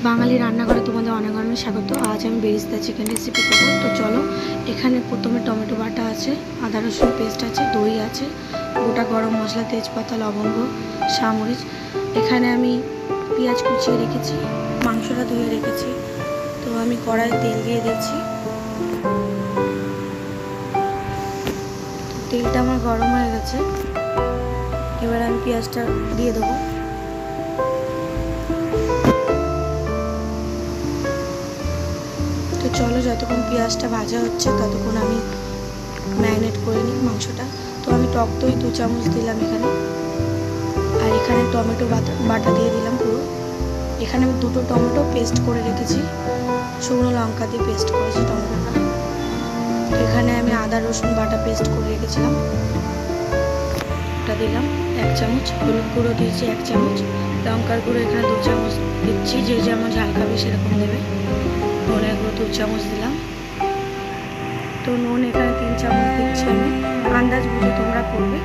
বাঙালি রান্নাঘরে তোমাদের অনেক অনেক স্বাগত। আজ আমি বেরেস্তা চিকেন রেসিপি করব। তো চলো, এখানে প্রথমে টমেটো বাটা আছে, আদা রসুন পেস্ট আছে, দই আছে, গোটা গরম মশলা, তেজপাতা, লবঙ্গ, সামরিচ। এখানে আমি পেঁয়াজ কুচিয়ে রেখেছি, মাংসটা ধুয়ে রেখেছি। তো আমি কড়াইয়ে তেল দিয়ে দিচ্ছি। তেলটা আমার গরম হয়ে গেছে, এবার আমি পেঁয়াজটা দিয়ে দেবো। তো চলো, যতক্ষণ পেঁয়াজটা ভাজা হচ্ছে ততক্ষণ আমি ম্যারিনেট করে নিই মাংসটা। তো আমি টক দই 2 চামচ দিলাম এখানে, আর এখানে টমেটো বাটা দিয়ে দিলাম পুরো। এখানে আমি 2টো টমেটো পেস্ট করে রেখেছি, শুকনো লঙ্কা দিয়ে পেস্ট করেছি টমেটোটা। তো এখানে আমি আদা রসুন বাটা পেস্ট করে রেখেছিলাম, ওটা দিলাম 1 চামচ। হলুদ গুঁড়ো দিয়েছি 1 চামচ, লঙ্কার গুঁড়ো এখানে 2 চামচ দিচ্ছি, যে যেমন ঝাল খাবে সেরকম দেবে। ধনের গুঁড়ো 2 চামচ দিলাম। তো নুন এখানে 3 চামচ দিচ্ছি আমি, আন্দাজ বুঝে তোমরা করবে।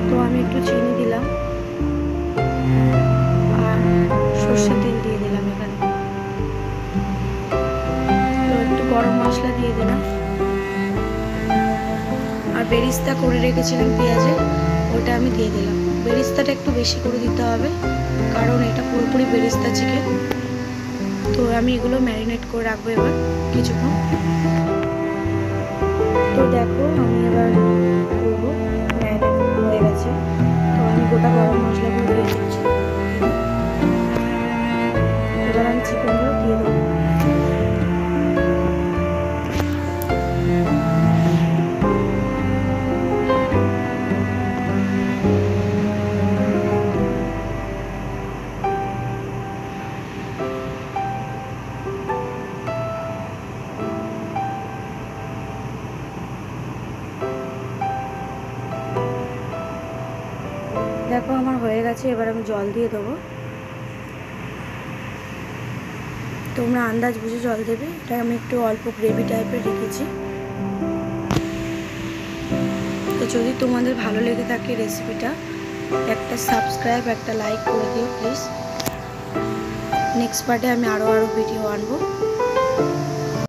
তো আমি একটু চিনি দিলাম আর সর্ষের তেল দিয়ে দিলাম এখানে। তো একটু গরম মশলা দিয়ে দিলাম, আর বেরেস্তা করে রেখেছিলাম পেঁয়াজের, ওটা আমি দিয়ে দিলাম। বেরেস্তাটা একটু বেশি করে দিতে হবে, কারণ এটা পুরোপুরি বেরেস্তা চিকেন। তো আমি এগুলো ম্যারিনেট করে রাখবো এবার কিছুক্ষণ। তো দেখো, আমি এবার করবো, ম্যারিনেট হয়ে গেছে। তো আমি গোটা গরম মশলাগুলো দিয়ে দিচ্ছি। এবার আমি চিকেনগুলো দিয়ে দেবো। দেখো আমার হয়ে গেছে, এবার আমি জল দিয়ে দেবো। তোমরা আন্দাজ বুঝে জল দেবে। এটা আমি একটু অল্প গ্রেভি টাইপের রেখেছি। তো যদি তোমাদের ভালো লেগে থাকে রেসিপিটা, একটা সাবস্ক্রাইব, একটা লাইক করে দিও প্লিজ। নেক্সট পার্টে আমি আরও ভিডিও আনবো।